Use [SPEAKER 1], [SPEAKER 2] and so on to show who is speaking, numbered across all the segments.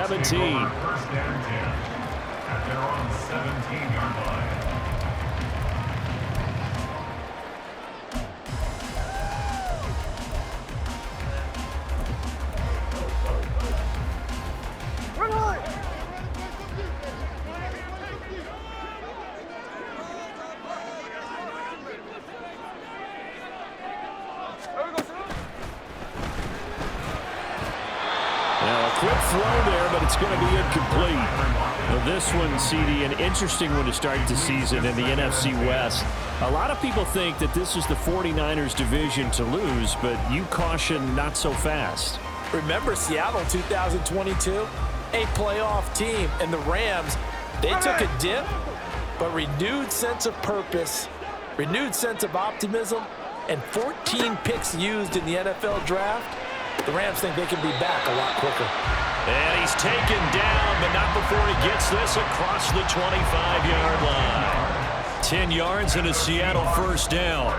[SPEAKER 1] 17.
[SPEAKER 2] First and 10 at their own 17-yard line.
[SPEAKER 1] Now, a quick throw there, but it's going to be incomplete. Now, this one, CD, an interesting one to start the season in the NFC West. A lot of people think that this is the 49ers division to lose, but you caution not so fast.
[SPEAKER 3] Remember Seattle 2022? A playoff team, and the Rams, they took a dip, but renewed sense of purpose, renewed sense of optimism, and 14 picks used in the NFL draft. The Rams think they can be back a lot quicker.
[SPEAKER 1] And he's taken down, but not before he gets this across the 25-yard line. 10 yards and a Seattle first down.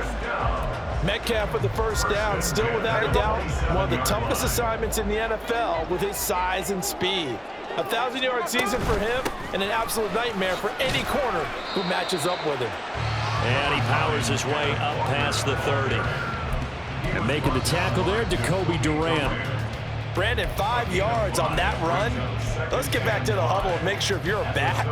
[SPEAKER 3] Metcalf with the first down, still without a doubt, one of the toughest assignments in the NFL with his size and speed. A 1,000-yard season for him and an absolute nightmare for any corner who matches up with him.
[SPEAKER 1] And he powers his way up past the 30. And making the tackle there, Jacoby Durant.
[SPEAKER 3] Brandon, 5 yards on that run. Let's get back to the huddle and make sure if you're a back,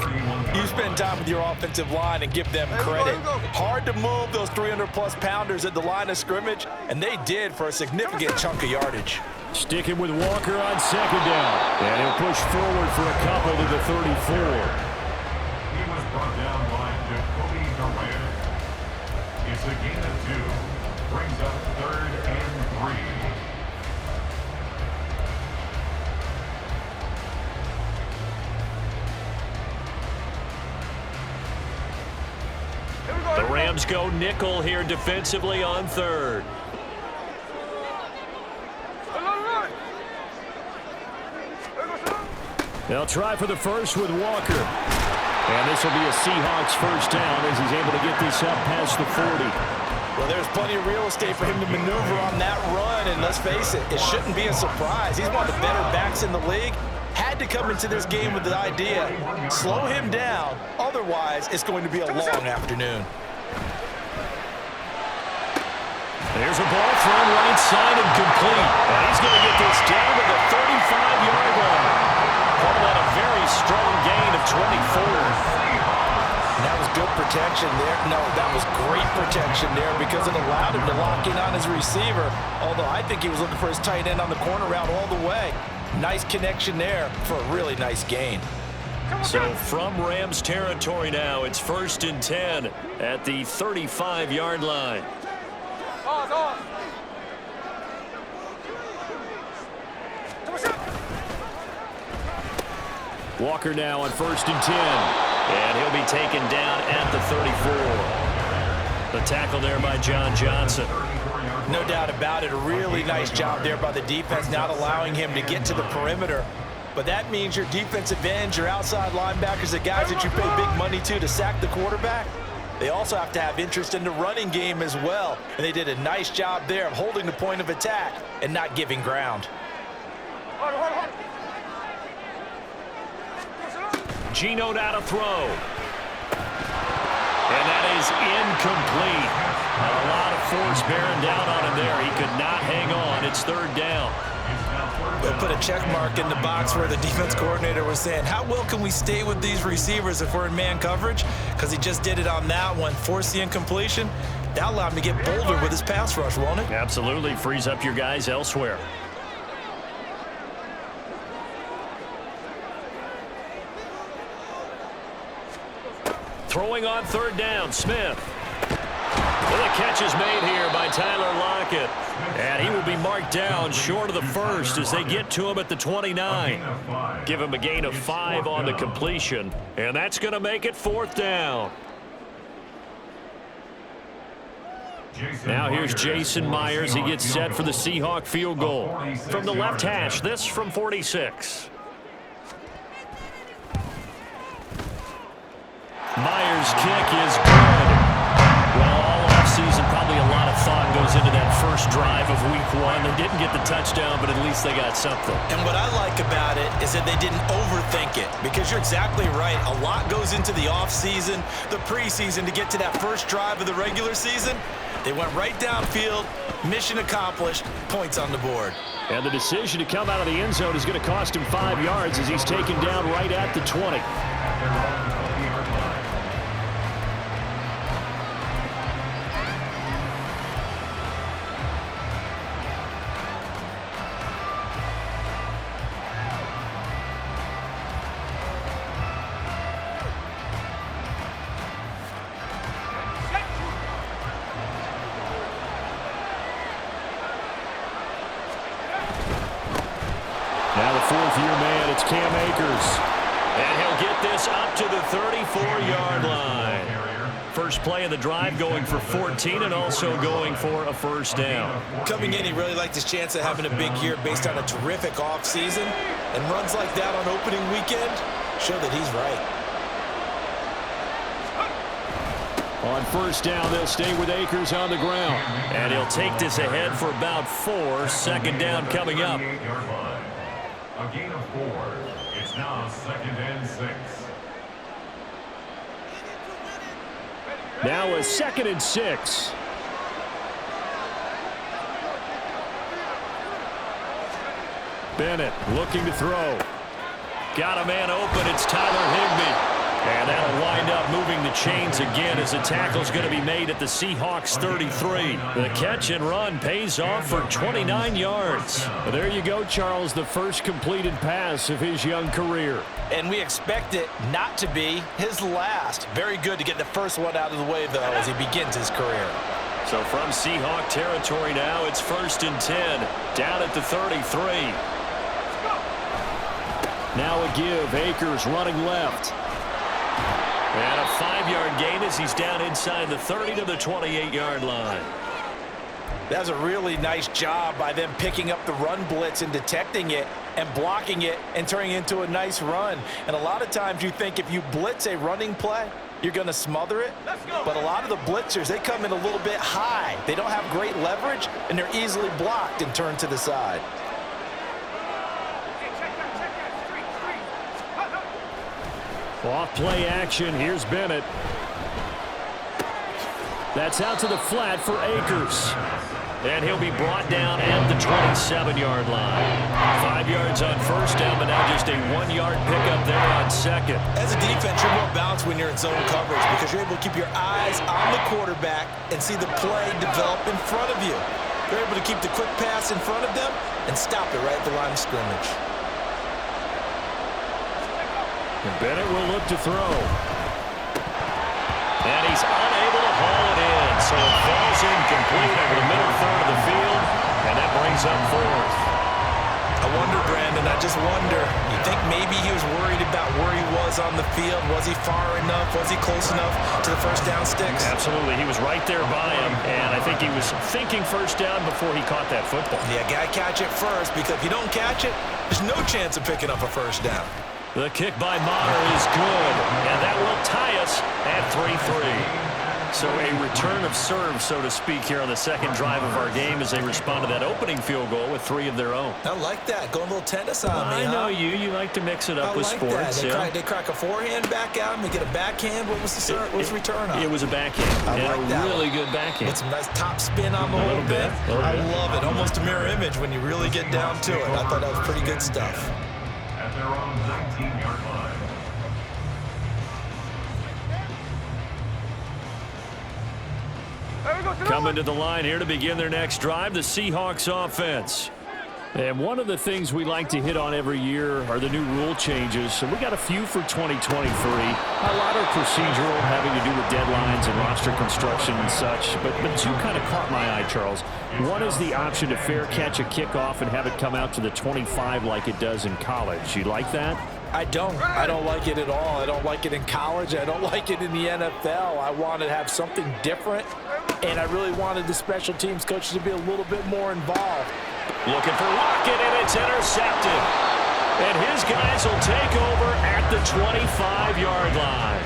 [SPEAKER 3] you spend time with your offensive line and give them credit. Hard to move those 300-plus pounders at the line of scrimmage, and they did for a significant chunk of yardage.
[SPEAKER 1] Sticking with Walker on second down. And he'll push forward for a couple to the 34.
[SPEAKER 2] He was brought down by Jacoby Durant. It's a gain of 2. Brings up 3rd and 3.
[SPEAKER 1] The Rams go nickel here defensively on 3rd. They'll try for the first with Walker. And this will be a Seahawks first down as he's able to get this up past the 40.
[SPEAKER 3] Well, there's plenty of real estate for him to maneuver on that run, and let's face it, it shouldn't be a surprise. He's one of the better backs in the league. Had to come into this game with the idea, slow him down, otherwise it's going to be a long afternoon.
[SPEAKER 1] There's a ball thrown right side and complete. And he's going to get this down to the 35-yard line. Call that a very strong gain of 24.
[SPEAKER 3] And that was good protection there. No, that was great protection there because it allowed him to lock in on his receiver. Although I think he was looking for his tight end on the corner route all the way. Nice connection there for a really nice gain.
[SPEAKER 1] So from Rams territory now, it's 1st and 10 at the 35-yard line. Walker now on 1st and 10. And he'll be taken down at the 34. The tackle there by John Johnson.
[SPEAKER 3] No doubt about it. A really nice job there by the defense, not allowing him to get to the perimeter. But that means your defensive ends, your outside linebackers, the guys that you pay big money to sack the quarterback, they also have to have interest in the running game as well. And they did a nice job there of holding the point of attack and not giving ground.
[SPEAKER 1] Geno now to throw. And that is incomplete. A lot of force bearing down on him there. He could not hang on. It's 3rd down.
[SPEAKER 3] They'll put a check mark in the box where the defense coordinator was saying, how well can we stay with these receivers if we're in man coverage? Because he just did it on that one, forced the incompletion. That allowed him to get bolder with his pass rush, won't it?
[SPEAKER 1] Absolutely. Frees up your guys elsewhere. Throwing on 3rd down, Smith. Well, the catch is made here by Tyler Lockett. And he will be marked down short of the first as they get to him at the 29. Give him a gain of 5 on the completion. And that's going to make it 4th down. Now here's Jason Myers. He gets set for the Seahawk field goal. From the left hash, this from 46. Myers' kick is good. Well, all offseason, probably a lot of thought goes into that first first drive of week 1. They didn't get the touchdown, but at least they got something.
[SPEAKER 3] And what I like about it is that they didn't overthink it, because you're exactly right. A lot goes into the offseason, the preseason, to get to that first drive of the regular season. They went right downfield, mission accomplished, points on the board.
[SPEAKER 1] And the decision to come out of the end zone is going to cost him 5 yards as he's taken down right at the 20. Now the fourth-year man, it's Cam Akers. And he'll get this up to the 34-yard line. First play of the drive, going for 14 and also going for a first down.
[SPEAKER 3] Coming in, he really liked his chance of having a big year based on a terrific offseason. And runs like that on opening weekend show that he's right.
[SPEAKER 1] On first down, they'll stay with Akers on the ground. And he'll take this ahead for about 4. Second down coming up.
[SPEAKER 2] A gain of 4. It's now 2nd and 6.
[SPEAKER 1] Now a 2nd and 6. Bennett looking to throw. Got a man open. It's Tyler Higbee. And that'll wind up moving the chains again as the tackle's going to be made at the Seahawks 33. The catch and run pays off for 29 yards. Well, there you go, Charles, the first completed pass of his young career.
[SPEAKER 3] And we expect it not to be his last. Very good to get the first one out of the way, though, as he begins his career.
[SPEAKER 1] So from Seahawk territory now, it's 1st and 10, down at the 33. Now a give, Akers running left. And a 5-yard gain as he's down inside the 30 to the 28-yard line.
[SPEAKER 3] That's a really nice job by them picking up the run blitz and detecting it and blocking it and turning it into a nice run. And a lot of times you think if you blitz a running play, you're going to smother it. But a lot of the blitzers, they come in a little bit high. They don't have great leverage, and they're easily blocked and turned to the side.
[SPEAKER 1] Off play action. Here's Bennett. That's out to the flat for Akers. And he'll be brought down at the 27-yard line. 5 yards on first down, but now just a 1-yard pickup there on second.
[SPEAKER 3] As a defense, you're more balanced when you're in zone coverage because you're able to keep your eyes on the quarterback and see the play develop in front of you. You're able to keep the quick pass in front of them and stop it right at the line of scrimmage.
[SPEAKER 1] And Bennett will look to throw. And he's unable to haul it in. So it falls incomplete over the middle third of the field. And that brings up 4th.
[SPEAKER 3] I wonder, Brandon, I just wonder. You think maybe he was worried about where he was on the field? Was he far enough? Was he close enough to the first down sticks?
[SPEAKER 1] Absolutely. He was right there by him. And I think he was thinking first down before he caught that football.
[SPEAKER 3] Yeah, got to catch it first, because if you don't catch it, there's no chance of picking up a first down.
[SPEAKER 1] The kick by Maher is good, and that will tie us at 3-3. So a return of serve, so to speak, here on the second drive of our game as they respond to that opening field goal with 3 of their own.
[SPEAKER 3] I like that. Going a little tennis on me,
[SPEAKER 1] I know you. You like to mix it up with sports.
[SPEAKER 3] They crack a forehand back out and they get a backhand. What was the return on?
[SPEAKER 1] It was a backhand. And a really good backhand.
[SPEAKER 3] With some nice top spin on the whole bit. I love it. Almost a mirror image when you really get down to it. I thought that was pretty good stuff.
[SPEAKER 2] At their own 19-yard line.
[SPEAKER 1] Coming to the line here to begin their next drive, the Seahawks offense. And one of the things we like to hit on every year are the new rule changes. So we got a few for 2023. A lot are procedural, having to do with deadlines and roster construction and such. But 2 kind of caught my eye, Charles. One is the option to fair catch a kickoff and have it come out to the 25 like it does in college. You like that?
[SPEAKER 3] I don't like it at all. I don't like it in college. I don't like it in the NFL. I want to have something different, and I really wanted the special teams coaches to be a little bit more involved.
[SPEAKER 1] Looking for Lockett, and it's intercepted. And his guys will take over at the 25-yard line.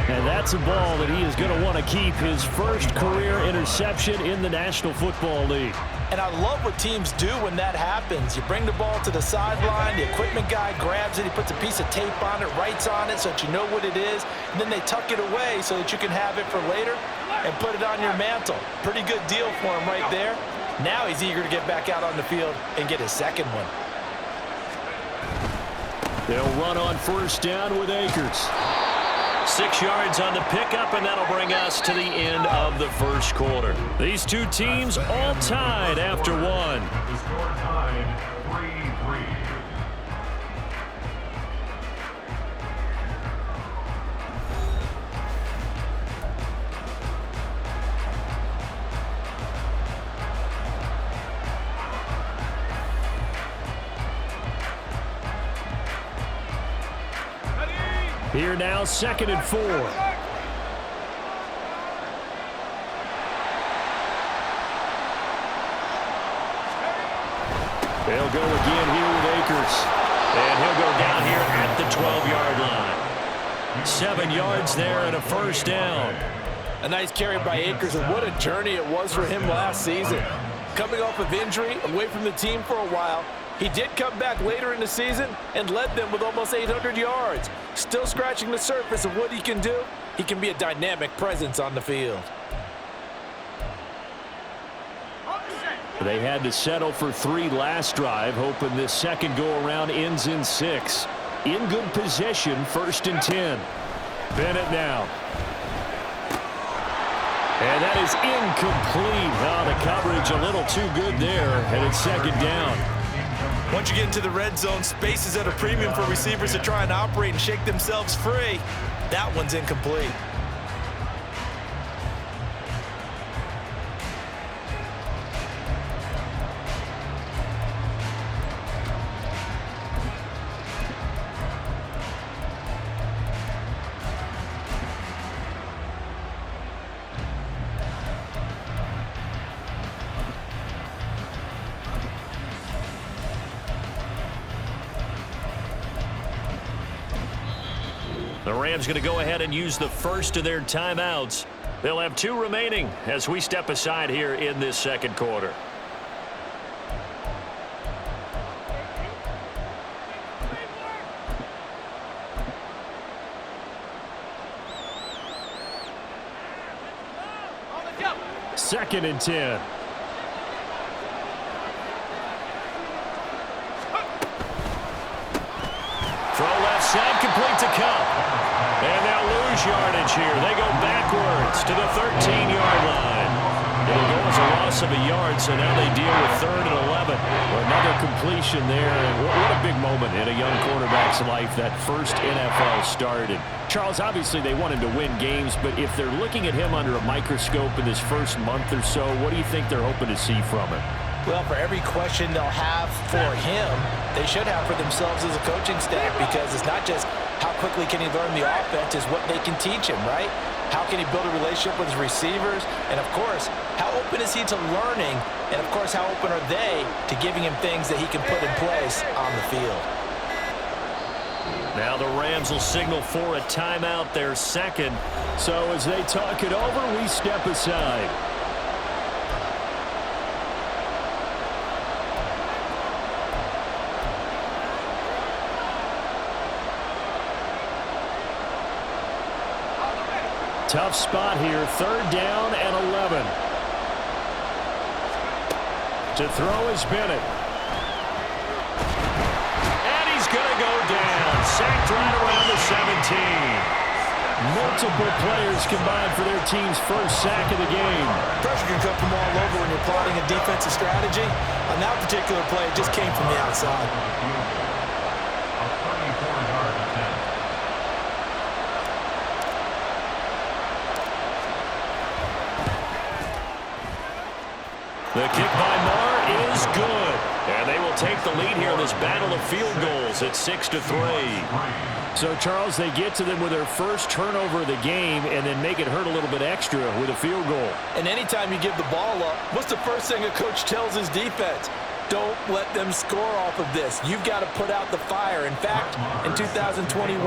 [SPEAKER 1] And that's a ball that he is going to want to keep, his first career interception in the National Football League.
[SPEAKER 3] And I love what teams do when that happens. You bring the ball to the sideline, the equipment guy grabs it, he puts a piece of tape on it, writes on it so that you know what it is, and then they tuck it away so that you can have it for later and put it on your mantle. Pretty good deal for him right there. Now he's eager to get back out on the field and get his second one.
[SPEAKER 1] They'll run on first down with Akers. 6 yards on the pickup, and that'll bring us to the end of the first quarter. These two teams all tied after one.
[SPEAKER 2] The score tied 3-3.
[SPEAKER 1] Here now, 2nd and 4. They'll go again here with Akers. And he'll go down here at the 12-yard line. 7 yards there and a first down.
[SPEAKER 3] A nice carry by Akers, and what a journey it was for him last season. Coming off of injury, away from the team for a while, he did come back later in the season and led them with almost 800 yards. Still scratching the surface of what he can do. He can be a dynamic presence on the field.
[SPEAKER 1] They had to settle for 3 last drive, hoping this second go-around ends in 6. In good position, 1st and 10. Bennett now. And that is incomplete. Oh, the coverage a little too good there, and it's 2nd down.
[SPEAKER 3] Once you get into the red zone, space is at a premium for receivers to try and operate and shake themselves free. That one's incomplete.
[SPEAKER 1] The Rams going to go ahead and use the first of their timeouts. They'll have 2 remaining as we step aside here in this second quarter. Second and 10. Throw left side, complete to Cup. And they'll lose yardage here. They go backwards to the 13-yard line. It'll go as a loss of a yard, so now they deal with 3rd and 11. Well, another completion there. And what a big moment in a young quarterback's life, that first NFL started. Charles, obviously they want him to win games, but if they're looking at him under a microscope in this first month or so, what do you think they're hoping to see from him?
[SPEAKER 3] Well, for every question they'll have for him, they should have for themselves as a coaching staff, because it's not just how quickly can he learn the offense, it's what they can teach him, right? How can he build a relationship with his receivers? And, of course, how open is he to learning? And, of course, how open are they to giving him things that he can put in place on the field?
[SPEAKER 1] Now the Rams will signal for a timeout, their second. So as they talk it over, we step aside. Tough spot here, 3rd down and 11. To throw is Bennett. And he's going to go down. Sacked right around the 17. Multiple players combined for their team's first sack of the game.
[SPEAKER 3] Pressure can come from all over when you're plotting a defensive strategy. On that particular play, it just came from the outside.
[SPEAKER 1] The kick by Marr is good. And they will take the lead here in this battle of field goals at 6-3. So, Charles, they get to them with their first turnover of the game and then make it hurt a little bit extra with a field goal.
[SPEAKER 3] And anytime you give the ball up, what's the first thing a coach tells his defense? Don't let them score off of this. You've got to put out the fire. In fact, in 2021,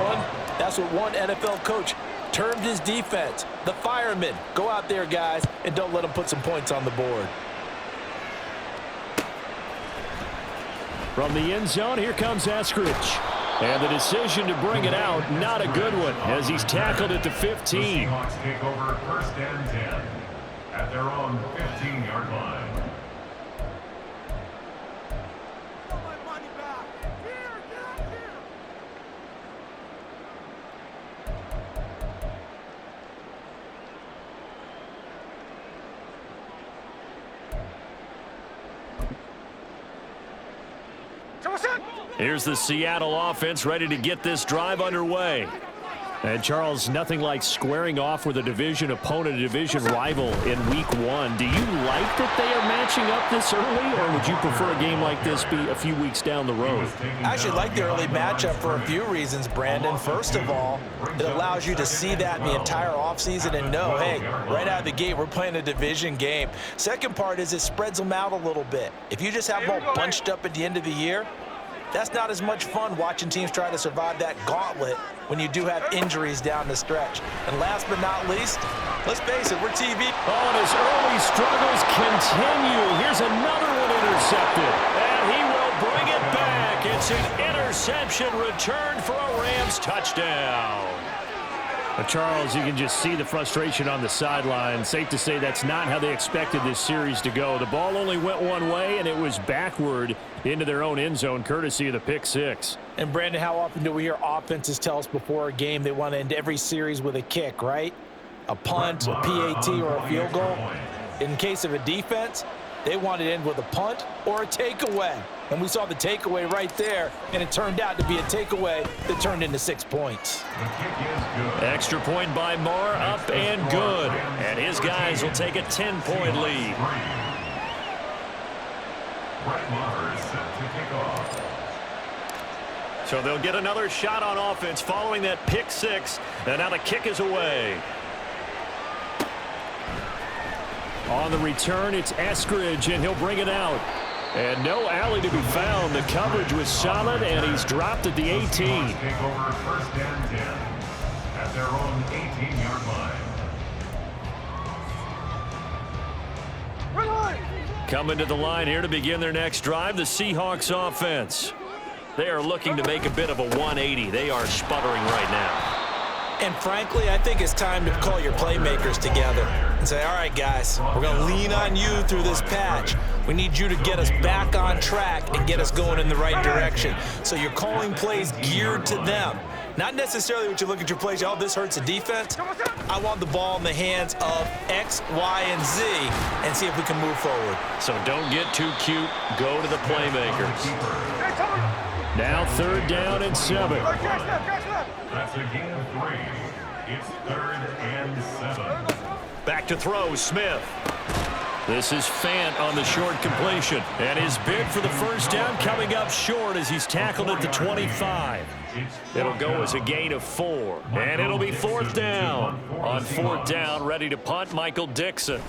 [SPEAKER 3] that's what one NFL coach termed his defense, the firemen. Go out there, guys, and don't let them put some points on the board.
[SPEAKER 1] From the end zone, here comes Eskridge. And the decision to bring it out, not a good one, as he's tackled at the 15.
[SPEAKER 2] The Seahawks take over 1st and 10 at their own 15-yard line.
[SPEAKER 1] Here's the Seattle offense ready to get this drive underway. And, Charles, nothing like squaring off with a division opponent, a division rival in Week 1. Do you like that they are matching up this early, or would you prefer a game like this be a few weeks down the road?
[SPEAKER 3] I actually like the early matchup for a few reasons, Brandon. First of all, it allows you to see that in the entire offseason and know, hey, right out of the gate, we're playing a division game. Second part is it spreads them out a little bit. If you just have them all bunched up at the end of the year, that's not as much fun watching teams try to survive that gauntlet when you do have injuries down the stretch. And last but not least, let's face it, we're TV.
[SPEAKER 1] Oh, and his early struggles continue. Here's another one intercepted. And he will bring it back. It's an interception returned for a Rams touchdown. Charles, you can just see the frustration on the sideline. Safe to say that's not how they expected this series to go. The ball only went one way, and it was backward into their own end zone, courtesy of the pick six.
[SPEAKER 3] And, Brandon, how often do we hear offenses tell us before a game they want to end every series with a kick, right? A punt, a PAT, or a field goal. In case of a defense, they want to end with a punt or a takeaway. And we saw the takeaway right there, and it turned out to be a takeaway that turned into 6 points.
[SPEAKER 1] Extra point by Marr, up and good. And his guys will take a 10-point lead. So they'll get another shot on offense following that pick six. And now the kick is away. On the return, it's Eskridge, and he'll bring it out. And no alley to be found. The coverage was solid, and he's dropped at the 18.
[SPEAKER 2] Take over 1st and 10 at their own 18-yard line.
[SPEAKER 1] Coming to the line here to begin their next drive, the Seahawks offense. They are looking to make a bit of a 180. They are sputtering right now.
[SPEAKER 3] And frankly, I think it's time to call your playmakers together and say, all right, guys, we're going to lean on you through this patch. We need you to get us back on track and get us going in the right direction. So you're calling plays geared to them. Not necessarily what you look at your plays, oh, this hurts the defense. I want the ball in the hands of X, Y, and Z and see if we can move forward.
[SPEAKER 1] So don't get too cute. Go to the playmakers. Now 3rd down and 7.
[SPEAKER 2] That's a gain of 3. It's 3rd and 7.
[SPEAKER 1] Back to throw, Smith. This is Fant on the short completion. And his bid for the first down coming up short as he's tackled at the 25. It'll go as a gain of 4. And it'll be 4th down. On 4th down, ready to punt, Michael Dixon.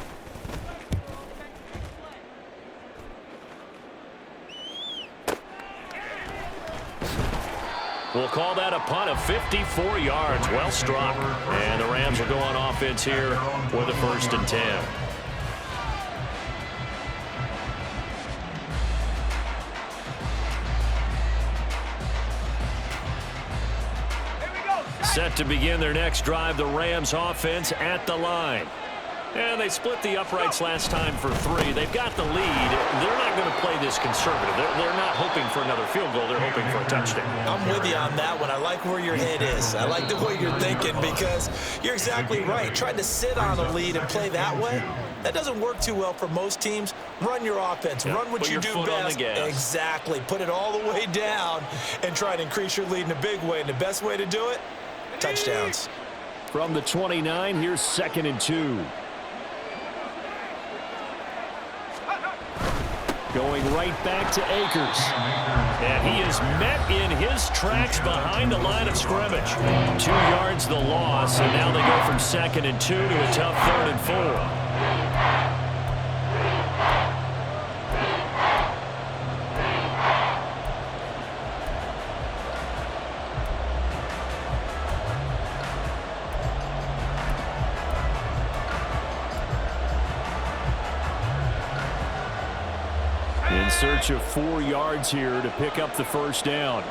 [SPEAKER 1] We'll call that a punt of 54 yards. Well struck. And the Rams will go on offense here with a 1st and 10. Set to begin their next drive, the Rams offense at the line. And they split the uprights last time for 3. They've got the lead. They're not going to play this conservative. They're not hoping for another field goal. They're hoping for a touchdown.
[SPEAKER 3] I'm with you on that one. I like where your head is. I like the way you're thinking because you're exactly right. Trying to sit on a lead and play that way, that doesn't work too well for most teams. Run your offense. Run what you do best. Exactly. Put it all the way down and try to increase your lead in a big way. And the best way to do it, touchdowns.
[SPEAKER 1] From the 29, here's 2nd and 2. Going right back to Akers. And he is met in his tracks behind the line of scrimmage. 2 yards the loss, and now they go from 2nd and 2 to a tough 3rd and 4. search of 4 yards here to pick up the first down.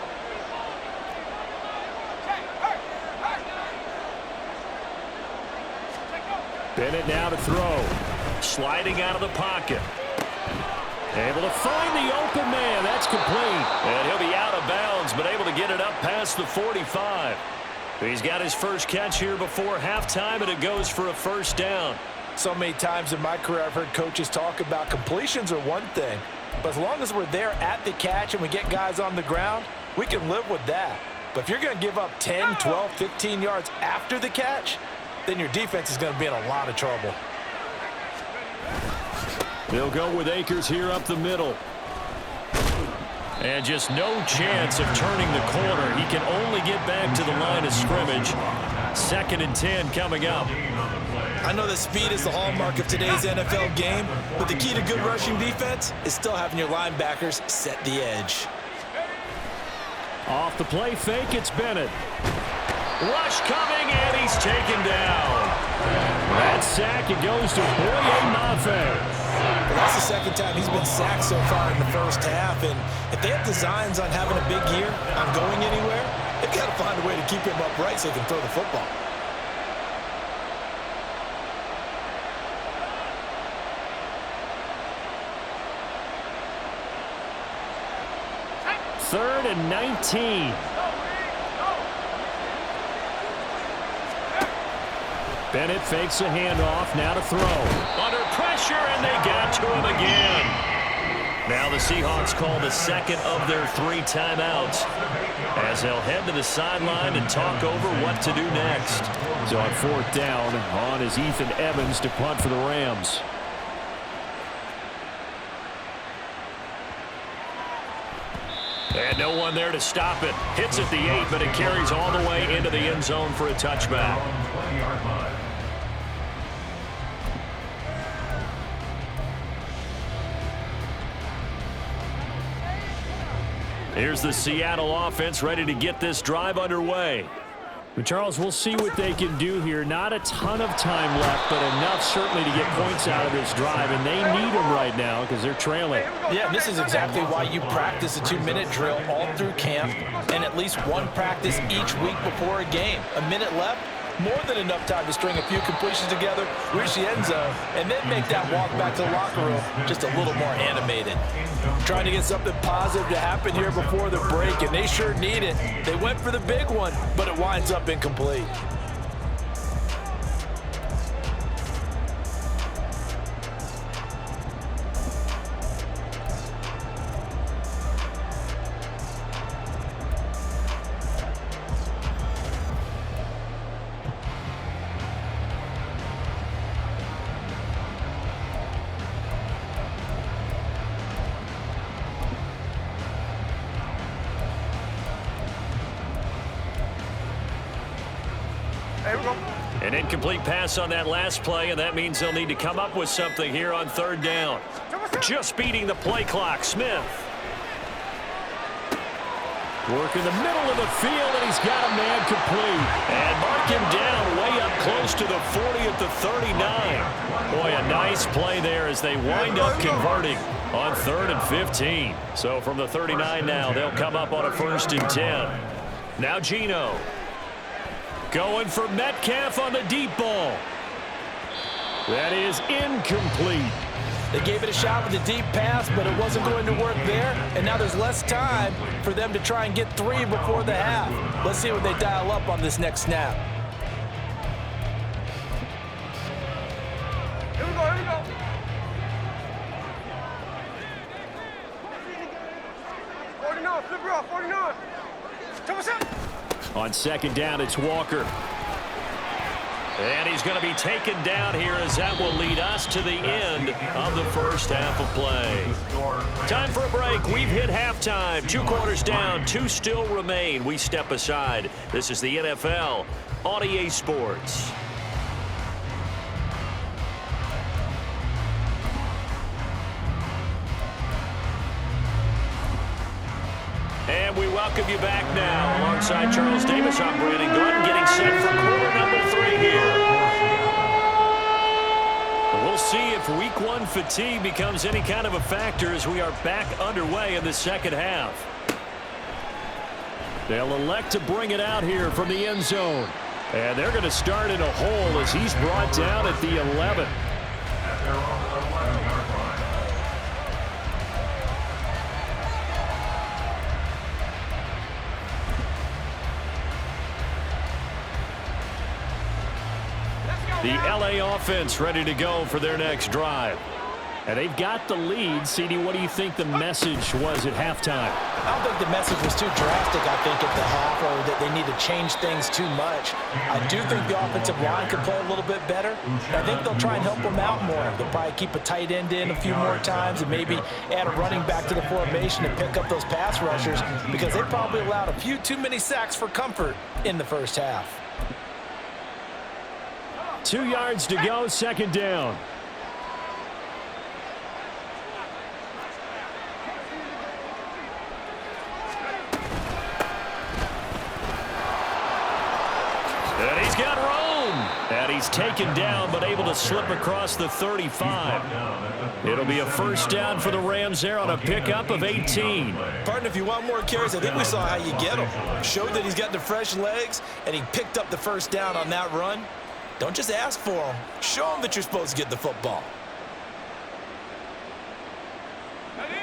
[SPEAKER 1] Bennett now to throw. Sliding out of the pocket. Able to find the open man. That's complete. And he'll be out of bounds, but able to get it up past the 45. He's got his first catch here before halftime, and it goes for a first down.
[SPEAKER 3] So many times in my career I've heard coaches talk about completions are one thing, but as long as we're there at the catch and we get guys on the ground, we can live with that. But if you're going to give up 10, 12, 15 yards after the catch, then your defense is going to be in a lot of trouble.
[SPEAKER 1] They'll go with Akers here up the middle. And just no chance of turning the corner. He can only get back to the line of scrimmage. 2nd and 10 coming up.
[SPEAKER 3] I know that speed is the hallmark of today's NFL game, but the key to good rushing defense is still having your linebackers set the edge.
[SPEAKER 1] Off the play fake, it's Bennett. Rush coming, and he's taken down. That sack, it goes to Boye Mafe.
[SPEAKER 3] Well, that's the second time he's been sacked so far in the first half, and if they have designs on having a big year, on going anywhere, they've got to find a way to keep him upright so he can throw the football.
[SPEAKER 1] Third and 19. Bennett fakes a handoff, now to throw. Under pressure, and they got to him again. Now the Seahawks call the second of their 3 timeouts as they'll head to the sideline and talk over what to do next. So on 4th down, on is Ethan Evans to punt for the Rams. And no one there to stop it. Hits at the 8, but it carries all the way into the end zone for a touchback. Here's the Seattle offense ready to get this drive underway. But Charles, we'll see what they can do here. Not a ton of time left, but enough certainly to get points out of this drive, and they need them right now because they're trailing.
[SPEAKER 3] Yeah, and this is exactly why you practice a 2-minute drill all through camp and at least one practice each week before a game. A minute left, more than enough time to string a few completions together, reach the end zone, and then make that walk back to the locker room just a little more animated. Trying to get something positive to happen here before the break, and they sure need it. They went for the big one, but it winds up incomplete.
[SPEAKER 1] An incomplete pass on that last play, and that means they'll need to come up with something here on 3rd down. Just beating the play clock, Smith. Work in the middle of the field, and he's got a man complete. And mark him down way up close to the 40 at the 39. Boy, a nice play there as they wind up converting on 3rd and 15. So from the 39 now, they'll come up on a 1st and 10. Now Geno. Going for Metcalf on the deep ball. That is incomplete.
[SPEAKER 3] They gave it a shot with a deep pass, but it wasn't going to work there. And now there's less time for them to try and get 3 before the half. Let's see what they dial up on this next snap.
[SPEAKER 4] Here we go, here we go. Flip her off, 49.
[SPEAKER 1] On 2nd down, it's Walker. And he's going to be taken down here as that will lead us to the end of the first half of play. Time for a break. We've hit halftime. 2 quarters down, 2 still remain. We step aside. This is the NFL on EA Sports. And we welcome you back now. Alongside Charles Davis, I'm Brandon Gordon, getting set for quarter number 3 here. We'll see if week one fatigue becomes any kind of a factor as we are back underway in the second half. They'll elect to bring it out here from the end zone. And they're going to start in a hole as he's brought down at the 11.
[SPEAKER 2] At their own 11-yard line.
[SPEAKER 1] The LA offense ready to go for their next drive. And they've got the lead. CD, what do you think the message was at halftime?
[SPEAKER 3] I don't think the message was too drastic, I think, at the half, or that they need to change things too much. I do think the offensive line could play a little bit better. I think they'll try and help them out more. They'll probably keep a tight end in a few more times and maybe add a running back to the formation and pick up those pass rushers because they probably allowed a few too many sacks for comfort in the first half.
[SPEAKER 1] 2 yards to go, second down. And he's got room. And he's taken down but able to slip across the 35. It'll be a first down for the Rams there on a pickup of 18.
[SPEAKER 3] Partner, if you want more carries, I think we saw how you get him. Showed that he's got the fresh legs, and he picked up the first down on that run. Don't just ask for him. Show him that you're supposed to get the football.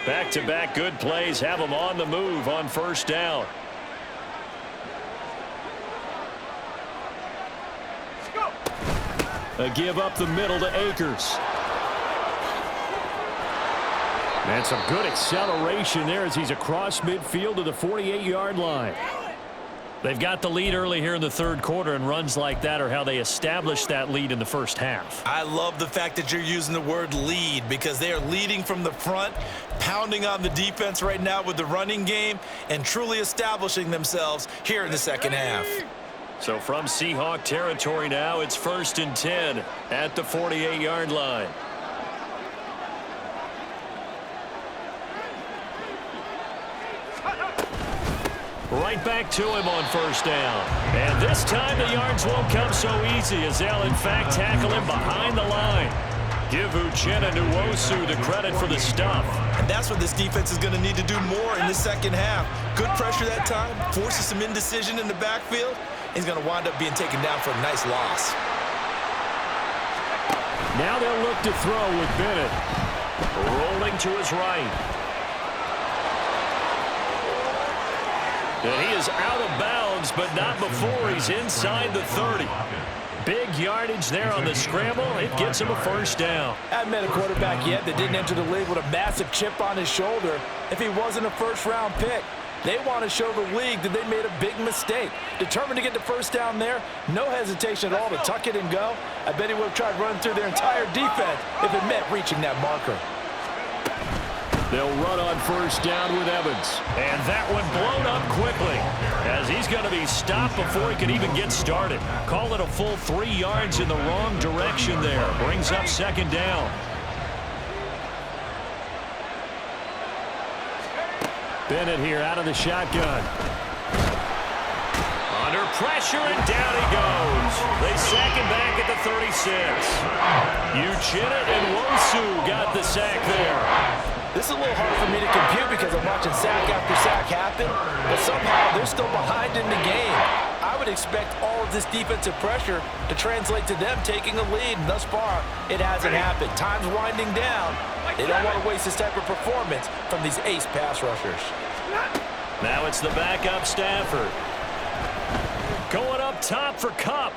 [SPEAKER 1] Back-to-back good plays have them on the move on first down. A give up the middle to Akers. And some good acceleration there as he's across midfield to the 48-yard line. They've got the lead early here in the third quarter, and runs like that are how they established that lead in the first half.
[SPEAKER 3] I love the fact that you're using the word lead because they are leading from the front, pounding on the defense right now with the running game, and truly establishing themselves here in the second half.
[SPEAKER 1] So from Seahawk territory now, it's 1st and 10 at the 48-yard line. Right back to him on first down. And this time the yards won't come so easy as they'll in fact tackle him behind the line. Give Uchenna Nwosu the credit for the stuff.
[SPEAKER 3] And that's what this defense is going to need to do more in the second half. Good pressure that time, forces some indecision in the backfield. He's going to wind up being taken down for a nice loss.
[SPEAKER 1] Now they'll look to throw with Bennett. Rolling to his right. And he is out of bounds, but not before he's inside the 30. Big yardage there on the scramble. It gets him a first down.
[SPEAKER 3] I haven't met a quarterback yet that didn't enter the league with a massive chip on his shoulder if he wasn't a first-round pick. They want to show the league that they made a big mistake. Determined to get the first down there, no hesitation at all to tuck it and go. I bet he would have tried running through their entire defense if it meant reaching that marker.
[SPEAKER 1] They'll run on first down with Evans. And that one blown up quickly as he's going to be stopped before he can even get started. Call it a full 3 yards in the wrong direction there. Brings up second down. Bennett here out of the shotgun. Under pressure, and down he goes. They sack him back at the 36. Uchenna and Nwosu got the sack there.
[SPEAKER 3] This is a little hard for me to compute because I'm watching sack after sack happen, but somehow they're still behind in the game. I would expect all of this defensive pressure to translate to them taking a lead, and thus far, it hasn't happened. Time's winding down. They don't want to waste this type of performance from these ace pass rushers.
[SPEAKER 1] Now it's the backup Stafford. Going up top for Kupp.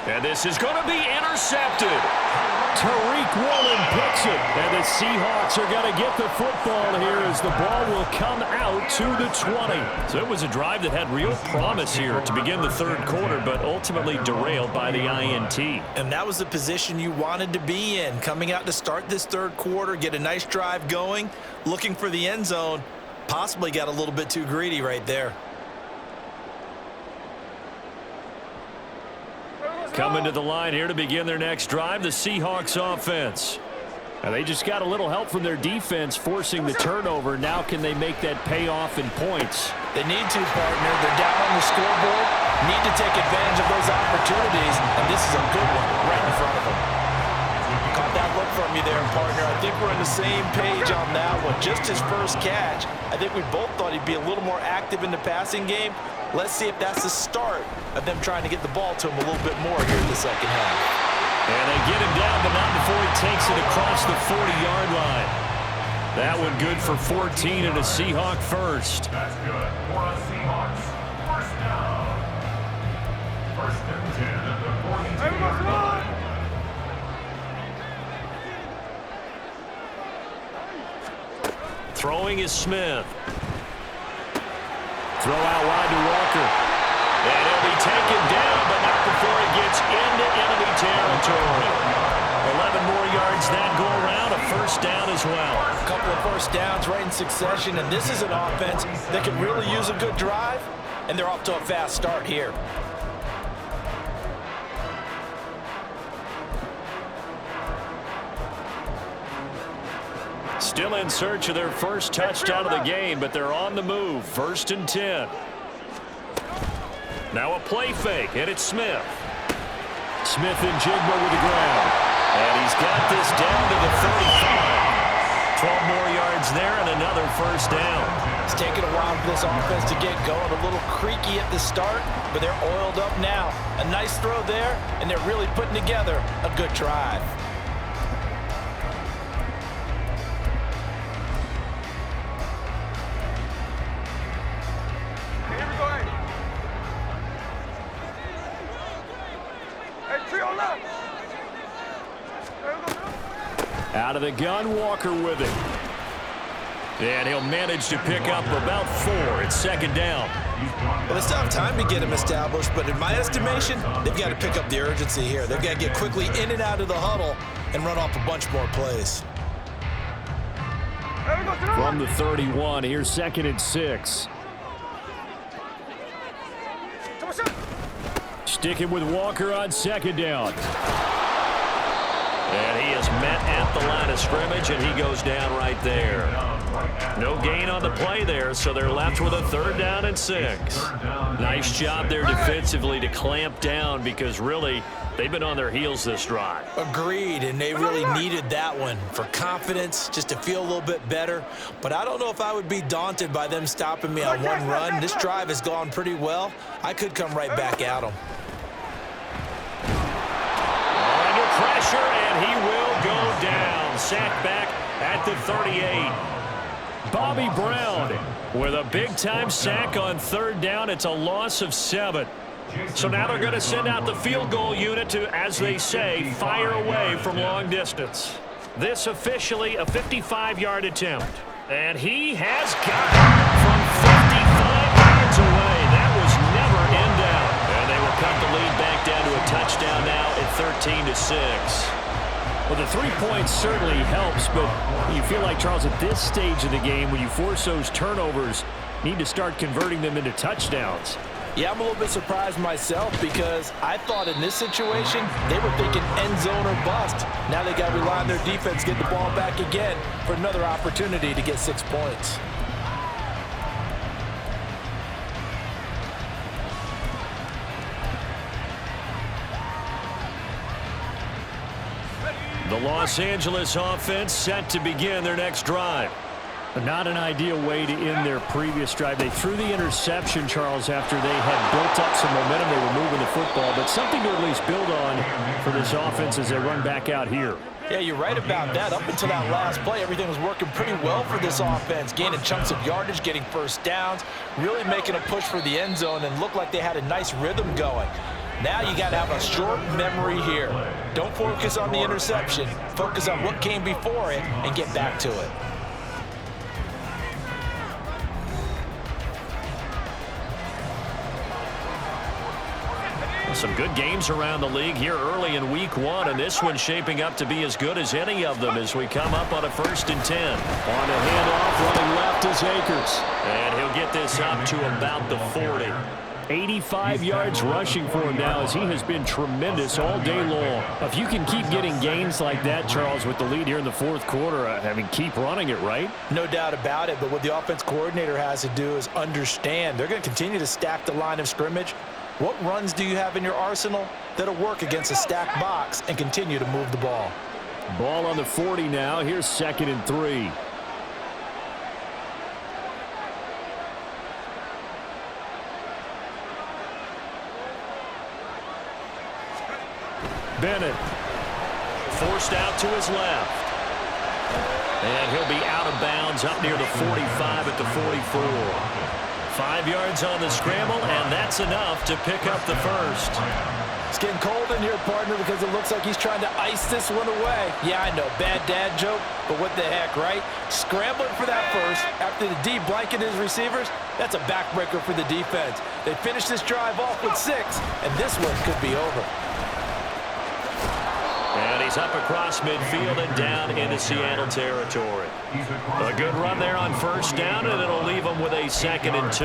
[SPEAKER 1] And this is going to be intercepted. Tariq Woolen picks it. And the Seahawks are going to get the football here as the ball will come out to the 20. So it was a drive that had real promise here to begin the third quarter, but ultimately derailed by the INT.
[SPEAKER 3] And that was the position you wanted to be in. Coming out to start this third quarter, get a nice drive going, looking for the end zone. Possibly got a little bit too greedy right there.
[SPEAKER 1] Coming to the line here to begin their next drive, the Seahawks offense. And they just got a little help from their defense forcing the turnover. Now can they make that pay off in points?
[SPEAKER 3] They need to, partner. They're down on the scoreboard. Need to take advantage of those opportunities. And this is a good one right in front of them. Caught that look from you there, partner. I think we're on the same page on that one. Just his first catch, I think we both thought he'd be a little more active in the passing game. Let's see if that's the start of them trying to get the ball to him a little bit more here in the second half.
[SPEAKER 1] And they get him down, but not before he takes it across the 40-yard line. That one good for 14 and a Seahawk first.
[SPEAKER 2] That's good for a Seahawks first down. First and 10 at the 42-yard line.
[SPEAKER 1] Throwing is Smith. Throw out wide to Walker. And he'll be taken down, but not before he gets into enemy territory. 11 more yards that go around, a first down as well.
[SPEAKER 3] A couple of first downs right in succession, and this is an offense that can really use a good drive, and they're off to a fast start here.
[SPEAKER 1] Still in search of their first touchdown of the game, but they're on the move. First and 10. Now a play fake, and it's Smith. Smith and Jigba with the ground. And he's got this down to the 35. 12 more yards there and another first down.
[SPEAKER 3] It's taken a while for this offense to get going. A little creaky at the start, but they're oiled up now. A nice throw there, and they're really putting together a good drive.
[SPEAKER 4] Here we go, hey. Hey, three on left. There we go, man.
[SPEAKER 1] Out of the gun, Walker with it. And he'll manage to pick up about 4. It's second down.
[SPEAKER 3] Well, it's not time to get him established, but in my estimation, they've got to pick up the urgency here. They've got to get quickly in and out of the huddle and run off a bunch more plays.
[SPEAKER 4] There we go,
[SPEAKER 1] From the 31, here's second and 6.
[SPEAKER 4] come on, shot.
[SPEAKER 1] Sticking with Walker on second down. And he is met at the line of scrimmage, and he goes down right there. No gain on the play there, so they're left with a third down and 6. Nice job there defensively to clamp down because really they've been on their heels this drive.
[SPEAKER 3] Agreed, and they really needed that one for confidence, just to feel a little bit better. But I don't know if I would be daunted by them stopping me on one run. This drive has gone pretty well. I could come right back at them.
[SPEAKER 1] Under pressure, and he will go down. Sacked back at the 38. Bobby Brown with a big-time sack on third down. It's a loss of 7. So now they're going to send out the field goal unit to, as they say, fire away from long distance. This officially a 55-yard attempt. And he has got it from 55 yards away. That was never in doubt. And they will cut the lead back down to a touchdown now at 13-6. Well, the 3 points certainly helps, but you feel like, Charles, at this stage of the game, when you force those turnovers, need to start converting them into touchdowns.
[SPEAKER 3] Yeah, I'm a little bit surprised myself because I thought in this situation they were thinking end zone or bust. Now they got to rely on their defense, get the ball back again for another opportunity to get 6 points.
[SPEAKER 1] The Los Angeles offense set to begin their next drive. Not an ideal way to end their previous drive. They threw the interception, Charles, after they had built up some momentum. They were moving the football, but something to at least build on for this offense as they run back out here.
[SPEAKER 3] Yeah, you're right about that. Up until that last play, everything was working pretty well for this offense, gaining chunks of yardage, getting first downs, really making a push for the end zone, and looked like they had a nice rhythm going. Now you got to have a short memory here. Don't focus on the interception. Focus on what came before it and get back to it.
[SPEAKER 1] Some good games around the league here early in week 1, and this one's shaping up to be as good as any of them as we come up on a 1st and 10. On the handoff, running left is Akers. And he'll get this up to about the 40. 85 yards rushing for him now as he has been tremendous all day long. If you can keep getting gains like that, Charles, with the lead here in the 4th quarter, I mean, keep running it, right?
[SPEAKER 3] No doubt about it, but what the offense coordinator has to do is understand they're going to continue to stack the line of scrimmage. What runs do you have in your arsenal that'll work against a stacked box and continue to move the ball?
[SPEAKER 1] Ball on the 40 now. Here's 2nd and 3. Bennett forced out to his left. And he'll be out of bounds up near the 45 at the 44. 5 yards on the scramble, and that's enough to pick up the first.
[SPEAKER 3] It's getting cold in here, partner, because it looks like he's trying to ice this one away. Yeah, I know, bad dad joke, but what the heck, right? Scrambling for that first after the D blanketed his receivers, that's a backbreaker for the defense. They finish this drive off with 6, and this one could be over.
[SPEAKER 1] And he's up across midfield and down into Seattle territory. A good run there on first down, and it'll leave him with a 2nd and 2.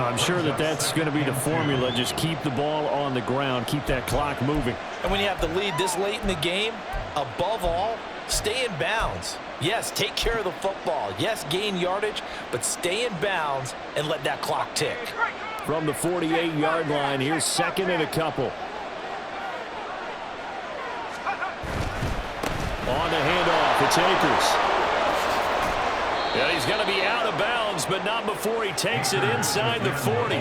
[SPEAKER 1] I'm sure that's going to be the formula. Just keep the ball on the ground, keep that clock moving.
[SPEAKER 3] And when you have the lead this late in the game, above all, stay in bounds. Yes, take care of the football. Yes, gain yardage, but stay in bounds and let that clock tick.
[SPEAKER 1] From the 48-yard line, here's 2nd and a couple. On the handoff, it's Akers. Yeah, he's going to be out of bounds, but not before he takes it inside the 40.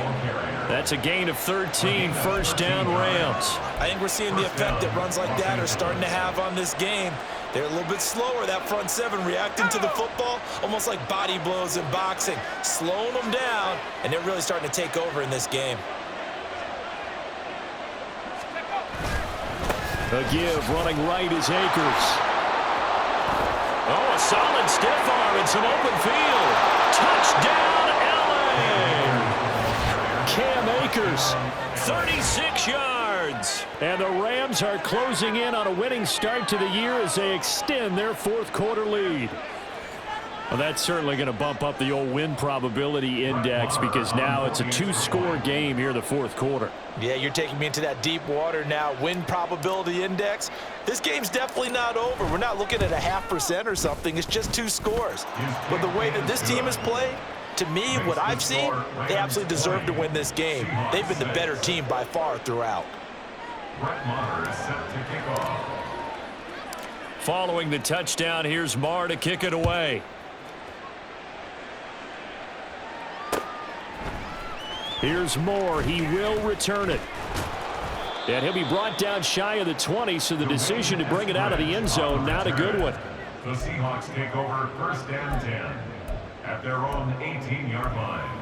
[SPEAKER 1] That's a gain of 13, first down Rams.
[SPEAKER 3] I think we're seeing the effect that runs like that are starting to have on this game. They're a little bit slower, that front 7, reacting to the football, almost like body blows in boxing, slowing them down, and they're really starting to take over in this game.
[SPEAKER 1] A give, running right is Akers. Oh, a solid stiff arm and some open field. Touchdown, LA! Cam Akers, 36 yards. And the Rams are closing in on a winning start to the year as they extend their 4th quarter lead. Well, that's certainly going to bump up the old win probability index because now it's a 2-score game here in the 4th quarter.
[SPEAKER 3] Yeah, you're taking me into that deep water now. Win probability index. This game's definitely not over. We're not looking at a 0.5% or something. It's just 2 scores. But the way that this team has played, to me, what I've seen, they absolutely deserve to win this game. They've been the better team by far throughout.
[SPEAKER 1] Following the touchdown, here's Marr to kick it away. Here's Moore. He will return it. And he'll be brought down shy of the 20, so the decision to bring it out of the end zone, not a good one.
[SPEAKER 2] The Seahawks take over 1st and 10 at their own 18-yard line.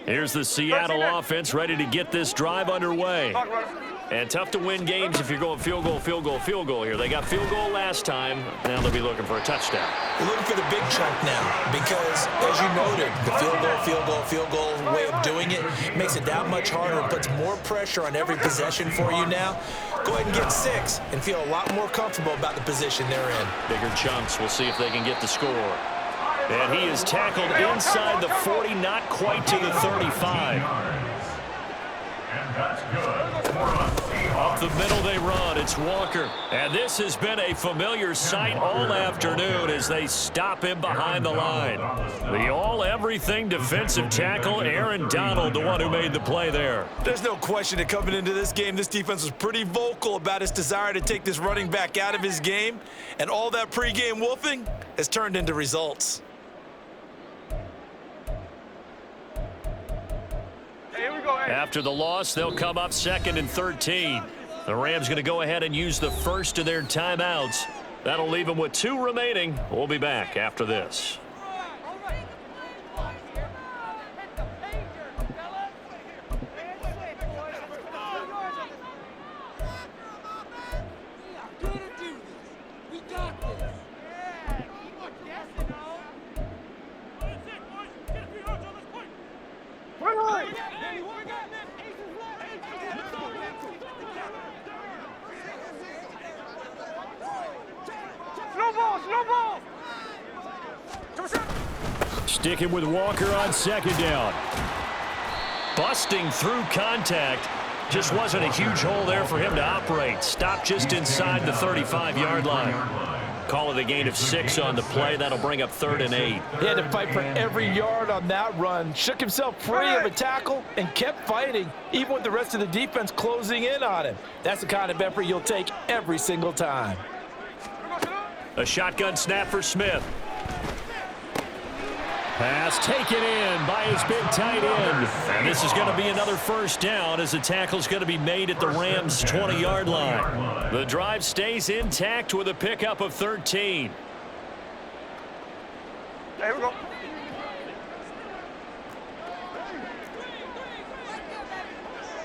[SPEAKER 1] Here's the Seattle offense ready to get this drive underway. And tough to win games if you're going field goal, field goal, field goal here. They got field goal last time. Now they'll be looking for a touchdown.
[SPEAKER 3] They're looking for the big chunk now because, as you noted, the field goal way of doing it makes it that much harder and puts more pressure on every possession for you now. Go ahead and get 6 and feel a lot more comfortable about the position they're in.
[SPEAKER 1] Bigger chunks. We'll see if they can get the score. And he is tackled inside the 40, not quite to the 35.
[SPEAKER 2] And that's good for us.
[SPEAKER 1] Up the middle they run. It's Walker. And this has been a familiar sight all afternoon as they stop him behind the line. The all-everything defensive tackle, Aaron Donald, the one who made the play there.
[SPEAKER 3] There's no question that coming into this game, this defense was pretty vocal about its desire to take this running back out of his game. And all that pregame wolfing has turned into results.
[SPEAKER 1] After the loss, they'll come up 2nd and 13. The Rams going to go ahead and use the first of their timeouts. That'll leave them with 2 remaining. We'll be back after this. Sticking with Walker on 2nd down. Busting through contact. Just wasn't a huge hole there for him to operate. Stopped just inside the 35-yard line. Call it a gain of 6 on the play. That'll bring up 3rd and 8.
[SPEAKER 3] He had to fight for every yard on that run. Shook himself free of a tackle and kept fighting, even with the rest of the defense closing in on him. That's the kind of effort you'll take every single time.
[SPEAKER 1] A shotgun snap for Smith. Pass taken in by his big tight end. And this is going to be another first down as the tackle's going to be made at the Rams' 20-yard line. The drive stays intact with a pickup of 13.
[SPEAKER 4] Here we go.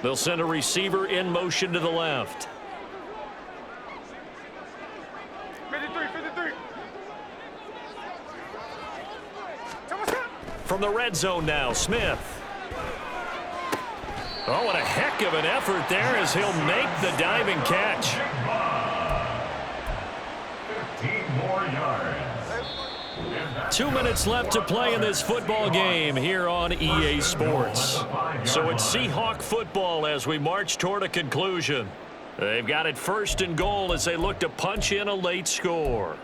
[SPEAKER 1] They'll send a receiver in motion to the left.
[SPEAKER 4] 53.
[SPEAKER 1] From the red zone now, Smith. Oh, what a heck of an effort there as he'll make the diving catch.
[SPEAKER 2] 15 more yards.
[SPEAKER 1] 2 minutes left to play in this football game here on EA Sports. So it's Seahawk football as we march toward a conclusion. They've got it 1st and goal as they look to punch in a late score.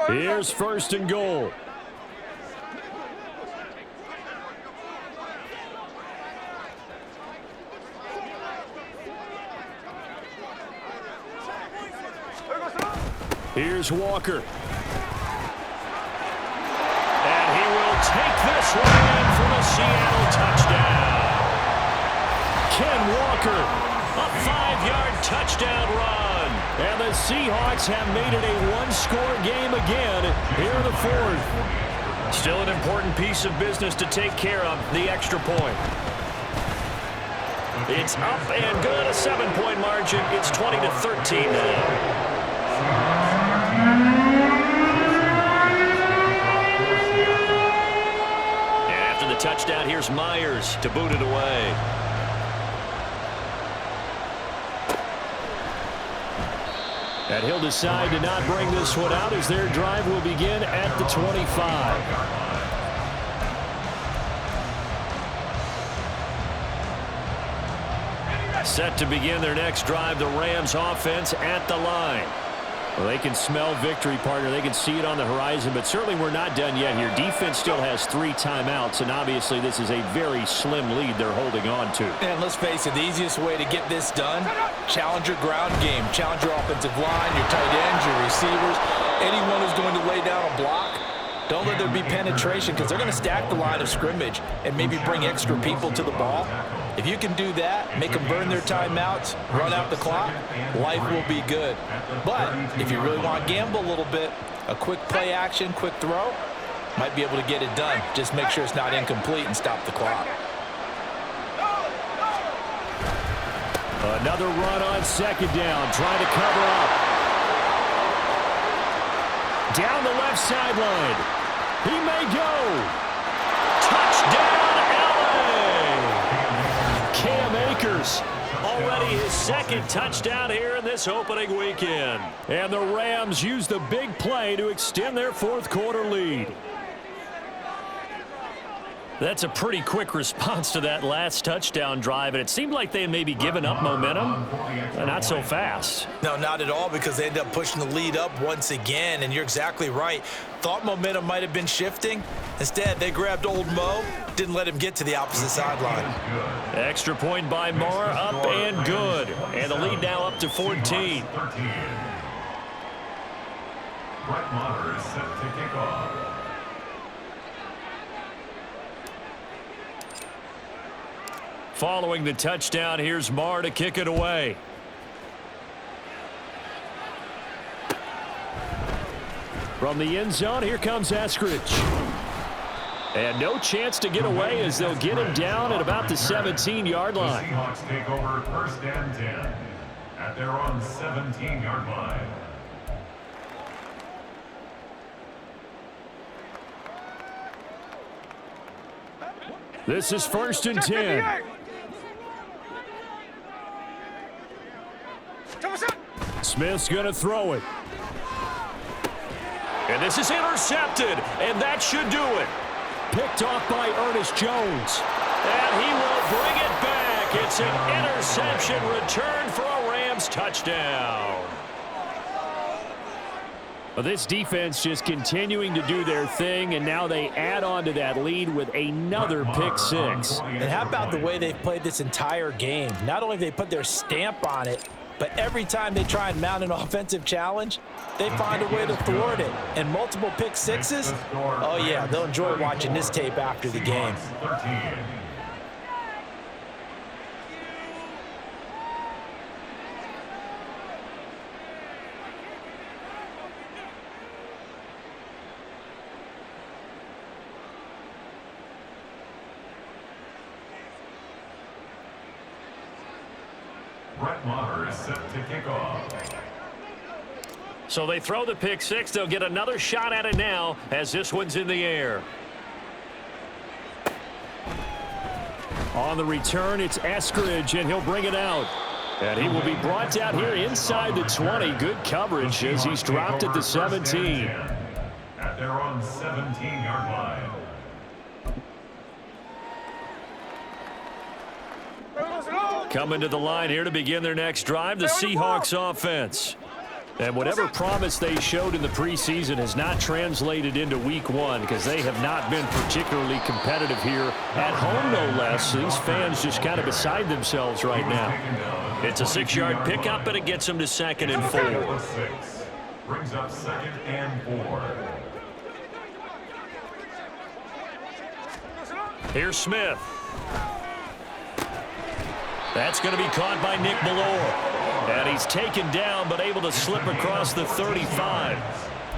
[SPEAKER 1] Here's 1st and goal. Here's Walker. And he will take this one in for the Seattle touchdown. Ken Walker, a 5-yard touchdown run. And the Seahawks have made it a one-score game again here in the 4th. Still an important piece of business to take care of, the extra point. It's up and good, a 7-point margin. It's 20-13 now. And after the touchdown, here's Myers to boot it away. And he'll decide to not bring this one out as their drive will begin at the 25. Set to begin their next drive, the Rams offense at the line. Well, they can smell victory, partner. They can see it on the horizon, but certainly we're not done yet here. Defense still has 3 timeouts, and obviously this is a very slim lead they're holding on to.
[SPEAKER 3] And let's face it, the easiest way to get this done, challenge your ground game. Challenge your offensive line, your tight ends, your receivers, anyone who's going to lay down a block. Don't let there be penetration because they're going to stack the line of scrimmage and maybe bring extra people to the ball. If you can do that, make them burn their timeouts, run out the clock, life will be good. But if you really want to gamble a little bit, a quick play action, quick throw, might be able to get it done. Just make sure it's not incomplete and stop the clock.
[SPEAKER 1] Another run on 2nd down, trying to cover up. Down the left sideline. He may go. Touchdown, LA! Cam Akers, already his 2nd touchdown here in this opening weekend. And the Rams use the big play to extend their 4th quarter lead. That's a pretty quick response to that last touchdown drive, and it seemed like they had maybe given up momentum. Not so fast.
[SPEAKER 3] No, not at all, because they ended up pushing the lead up once again, and you're exactly right. Thought momentum might have been shifting. Instead, they grabbed old Mo, didn't let him get to the opposite sideline.
[SPEAKER 1] Extra point by Marr, up and good. And the lead now up to 14.
[SPEAKER 2] Brett Maher is set to kick off.
[SPEAKER 1] Following the touchdown, here's Marr to kick it away. From the end zone, here comes Eskridge. And no chance to get away as they'll get him down at about the 17-yard line.
[SPEAKER 2] The Seahawks take over 1st and 10 at their own 17-yard line.
[SPEAKER 1] This is 1st and 10. Smith's going to throw it. And And this is intercepted, and that should do it. Picked off by Ernest Jones. And he will bring it back. It's an interception return for a Rams touchdown. Well, this defense just continuing to do their thing, and now they add on to that lead with another pick six.
[SPEAKER 3] And how about the way they've played this entire game? Not only have they put their stamp on it, but every time they try and mount an offensive challenge, they find a way to thwart it. And multiple pick sixes, oh yeah, they'll enjoy watching this tape after the game.
[SPEAKER 2] Is set to kick off.
[SPEAKER 1] So they throw the pick six. They'll get another shot at it now as this one's in the air. On the return, it's Eskridge, and he'll bring it out. And he will be brought down here inside the 20. Good coverage as he's dropped at the 17.
[SPEAKER 2] At their own 17-yard line.
[SPEAKER 1] Coming to the line here to begin their next drive, the Seahawks offense. And whatever promise they showed in the preseason has not translated into week one because they have not been particularly competitive here at home, no less. These fans just kind of beside themselves right now. It's a 6-yard pickup, and it gets them to 2nd and 4.
[SPEAKER 2] Brings up 2nd and 4.
[SPEAKER 1] Here's Smith. That's going to be caught by Nick Ballore. And he's taken down, but able to slip across the 35.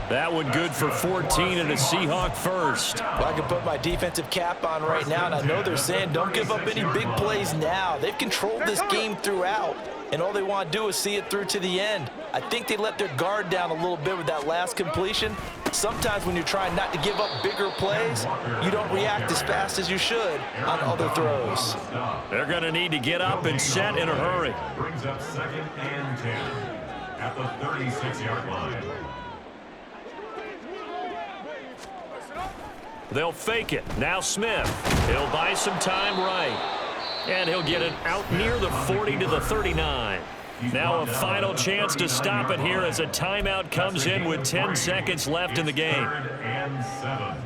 [SPEAKER 1] That one good for 14 and a Seahawk first.
[SPEAKER 3] Well, I can put my defensive cap on right now, and I know they're saying don't give up any big plays now. They've controlled this game throughout, and all they want to do is see it through to the end. I think they let their guard down a little bit with that last completion. Sometimes when you're trying not to give up bigger plays, you don't react as fast as you should on other throws.
[SPEAKER 1] They're going to need to get up and set in a hurry.
[SPEAKER 2] Brings up 2nd and 10 at the 36-yard line.
[SPEAKER 1] They'll fake it. Now Smith. He'll buy some time right. And he'll get it out near the 40 to the 39. Now a final chance to stop it here as a timeout comes in with 10 seconds left in the game.
[SPEAKER 2] 3rd and 7.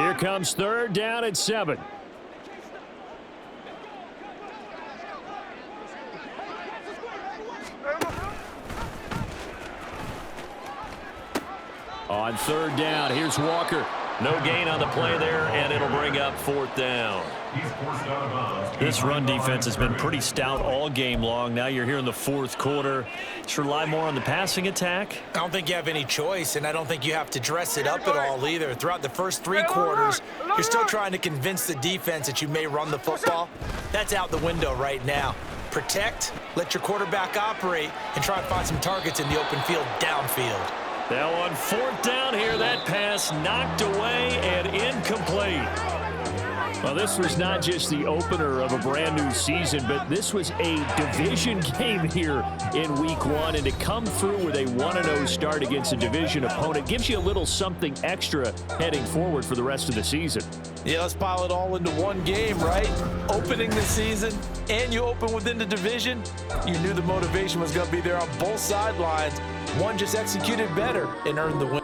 [SPEAKER 1] Here comes 3rd down at 7. On 3rd down, here's Walker. No gain on the play there, and it'll bring up 4th down. This run defense has been pretty stout all game long. Now you're here in the 4th quarter. Let's rely more on the passing attack.
[SPEAKER 3] I don't think you have any choice, and I don't think you have to dress it up at all either. Throughout the first 3 quarters, you're still trying to convince the defense that you may run the football. That's out the window right now. Protect, let your quarterback operate, and try and find some targets in the open field downfield.
[SPEAKER 1] Now on 4th down here, that pass knocked away and incomplete. Well, this was not just the opener of a brand new season, but this was a division game here in week 1. And to come through with a 1-0 start against a division opponent gives you a little something extra heading forward for the rest of the season.
[SPEAKER 3] Yeah, let's pile it all into one game, right? Opening the season, and you open within the division. You knew the motivation was going to be there on both sidelines. One just executed better and earned the win.